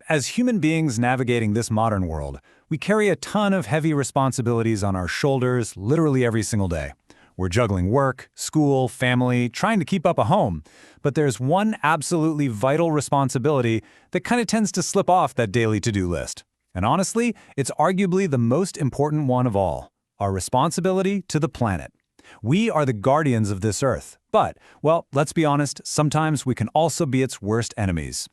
As human beings navigating this modern world, we carry a ton of heavy responsibilities on our shoulders literally every single day. We're juggling work, school, family, trying to keep up a home. But there's one absolutely vital responsibility that kind of tends to slip off that daily to-do list. And honestly, it's arguably the most important one of all: our responsibility to the planet. We are the guardians of this Earth, but, well, let's be honest, sometimes we can also be its worst enemies.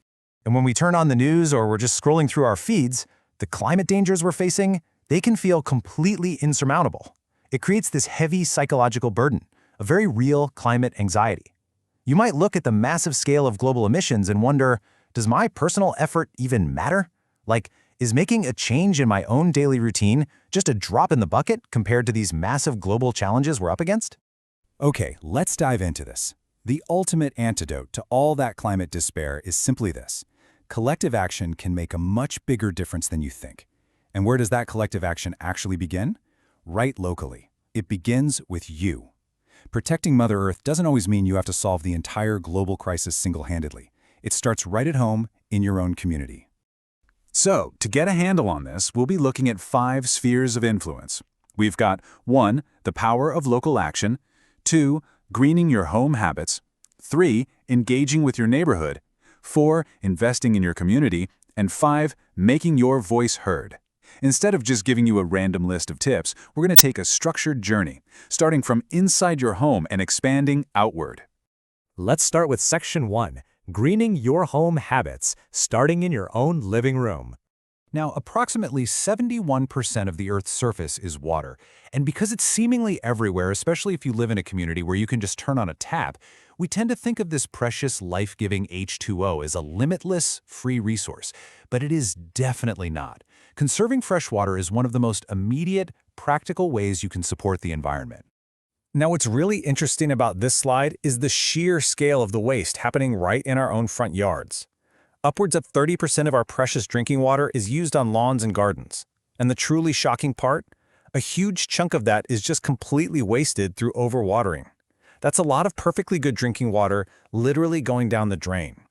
And when we turn on the news or we're just scrolling through our feeds, the climate dangers we're facing, they can feel completely insurmountable. It creates this heavy psychological burden, a very real climate anxiety. You might look at the massive scale of global emissions and wonder, does my personal effort even matter? Like, is making a change in my own daily routine just a drop in the bucket compared to these massive global challenges we're up against? Okay, let's dive into this. The ultimate antidote to all that climate despair is simply this: collective action can make a much bigger difference than you think. And where does that collective action actually begin? Right locally. It begins with you. Protecting Mother Earth doesn't always mean you have to solve the entire global crisis single-handedly. It starts right at home, in your own community. So, to get a handle on this, we'll be looking at 5 spheres of influence. We've got 1, the power of local action; 2, greening your home habits; 3, engaging with your neighborhood; 4, investing in your community; and 5, making your voice heard. Instead of just giving you a random list of tips, we're going to take a structured journey, starting from inside your home and expanding outward. Let's start with Section 1, Greening Your Home Habits, starting in your own living room. Now, approximately 71% of the Earth's surface is water, and because it's seemingly everywhere, especially if you live in a community where you can just turn on a tap, we tend to think of this precious, life-giving H2O as a limitless, free resource. But it is definitely not. Conserving fresh water is one of the most immediate, practical ways you can support the environment. Now, what's really interesting about this slide is the sheer scale of the waste happening right in our own front yards. Upwards of 30% of our precious drinking water is used on lawns and gardens. And the truly shocking part? A huge chunk of that is just completely wasted through overwatering. That's a lot of perfectly good drinking water literally going down the drain.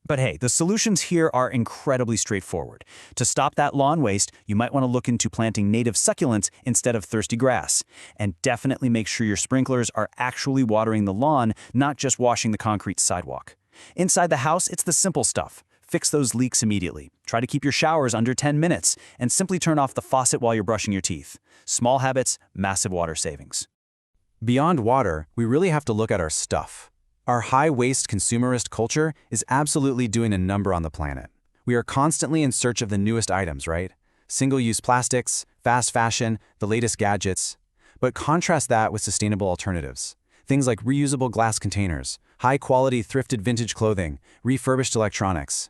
But hey, the solutions here are incredibly straightforward. To stop that lawn waste, you might want to look into planting native succulents instead of thirsty grass. And definitely make sure your sprinklers are actually watering the lawn, not just washing the concrete sidewalk. Inside the house, it's the simple stuff. Fix those leaks immediately. Try to keep your showers under 10 minutes, and simply turn off the faucet while you're brushing your teeth. Small habits, massive water savings. Beyond water, we really have to look at our stuff. Our high-waste consumerist culture is absolutely doing a number on the planet. We are constantly in search of the newest items, right? Single-use plastics, fast fashion, the latest gadgets. But contrast that with sustainable alternatives. Things like reusable glass containers, high-quality thrifted vintage clothing, refurbished electronics.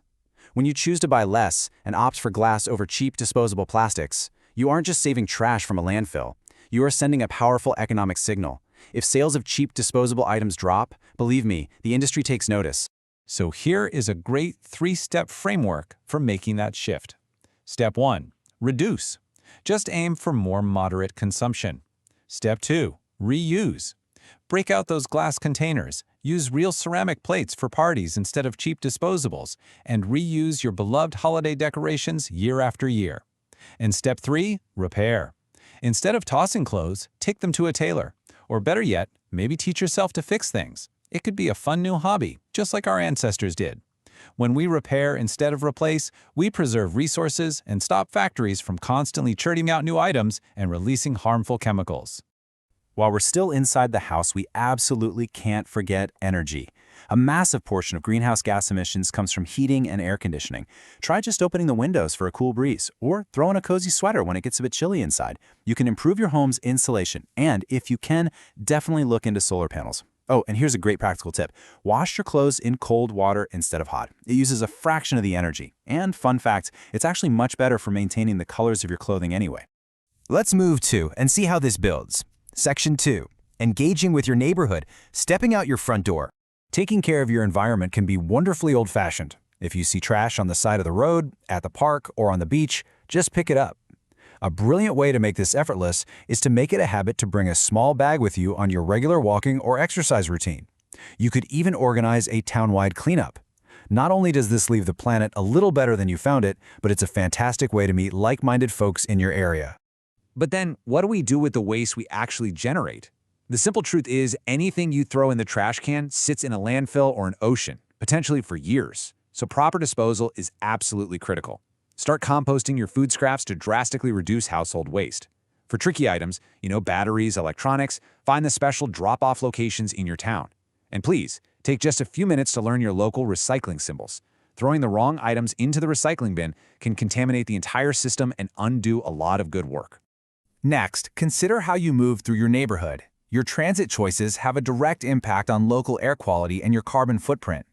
When you choose to buy less and opt for glass over cheap disposable plastics, you aren't just saving trash from a landfill. You are sending a powerful economic signal. If sales of cheap disposable items drop, believe me, the industry takes notice. So here is a great 3-step framework for making that shift. Step 1, reduce. Just aim for more moderate consumption. Step 2, reuse. Break out those glass containers. Use real ceramic plates for parties instead of cheap disposables, and reuse your beloved holiday decorations year after year. And step 3, repair. Instead of tossing clothes, take them to a tailor. Or better yet, maybe teach yourself to fix things. It could be a fun new hobby, just like our ancestors did. When we repair instead of replace, we preserve resources and stop factories from constantly churning out new items and releasing harmful chemicals. While we're still inside the house, we absolutely can't forget energy. A massive portion of greenhouse gas emissions comes from heating and air conditioning. Try just opening the windows for a cool breeze, or throw in a cozy sweater when it gets a bit chilly inside. You can improve your home's insulation, and if you can, definitely look into solar panels. Oh, and here's a great practical tip. Wash your clothes in cold water instead of hot. It uses a fraction of the energy. And fun fact, it's actually much better for maintaining the colors of your clothing anyway. Let's move to and see how this builds. Section 2, engaging with your neighborhood, stepping out your front door. Taking care of your environment can be wonderfully old-fashioned. If you see trash on the side of the road, at the park, or on the beach, just pick it up. A brilliant way to make this effortless is to make it a habit to bring a small bag with you on your regular walking or exercise routine. You could even organize a town-wide cleanup. Not only does this leave the planet a little better than you found it, but it's a fantastic way to meet like-minded folks in your area. But then, what do we do with the waste we actually generate? The simple truth is, anything you throw in the trash can sits in a landfill or an ocean, potentially for years. So proper disposal is absolutely critical. Start composting your food scraps to drastically reduce household waste. For tricky items, batteries, electronics, find the special drop-off locations in your town. And please, take just a few minutes to learn your local recycling symbols. Throwing the wrong items into the recycling bin can contaminate the entire system and undo a lot of good work. Next, consider how you move through your neighborhood. Your transit choices have a direct impact on local air quality and your carbon footprint.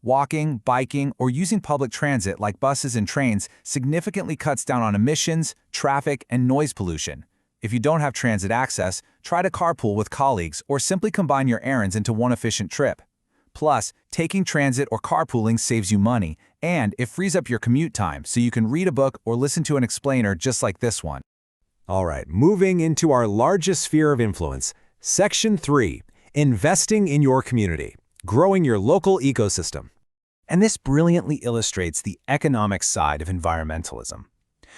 Walking, biking, or using public transit like buses and trains significantly cuts down on emissions, traffic, and noise pollution. If you don't have transit access, try to carpool with colleagues or simply combine your errands into one efficient trip. Plus, taking transit or carpooling saves you money, and it frees up your commute time so you can read a book or listen to an explainer just like this one. All right, moving into our largest sphere of influence, Section 3, Investing in your community, growing your local ecosystem. And this brilliantly illustrates the economic side of environmentalism.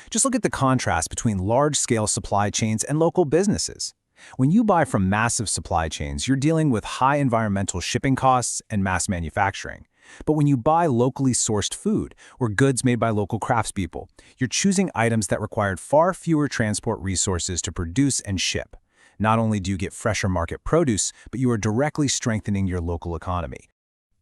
Just look at the contrast between large-scale supply chains and local businesses. When you buy from massive supply chains, you're dealing with high environmental shipping costs and mass manufacturing. But when you buy locally sourced food or goods made by local craftspeople, you're choosing items that required far fewer transport resources to produce and ship. Not only do you get fresher market produce, but you are directly strengthening your local economy.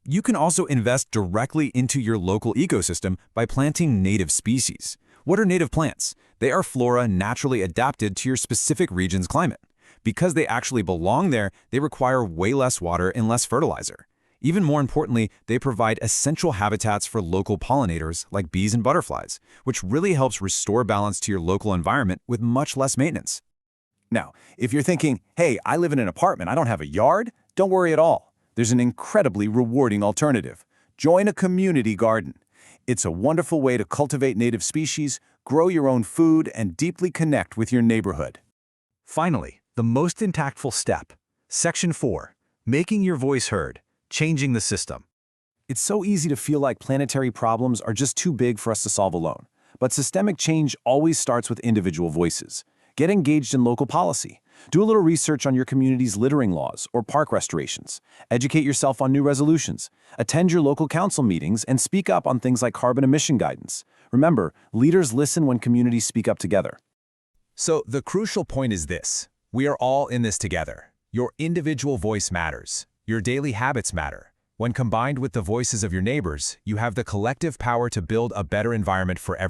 You can also invest directly into your local ecosystem by planting native species. What are native plants? They are flora naturally adapted to your specific region's climate. Because they actually belong there, they require way less water and less fertilizer. Even more importantly, they provide essential habitats for local pollinators like bees and butterflies, which really helps restore balance to your local environment with much less maintenance. Now, if you're thinking, hey, I live in an apartment, I don't have a yard, don't worry at all. There's an incredibly rewarding alternative. Join a community garden. It's a wonderful way to cultivate native species, grow your own food, and deeply connect with your neighborhood. Finally, the most impactful step, Section 4, Making your voice heard, changing the system. It's so easy to feel like planetary problems are just too big for us to solve alone. But systemic change always starts with individual voices. Get engaged in local policy. Do a little research on your community's littering laws or park restorations. Educate yourself on new resolutions. Attend your local council meetings and speak up on things like carbon emission guidance. Remember, leaders listen when communities speak up together. So the crucial point is this. We are all in this together. Your individual voice matters. Your daily habits matter. When combined with the voices of your neighbors, you have the collective power to build a better environment for everyone.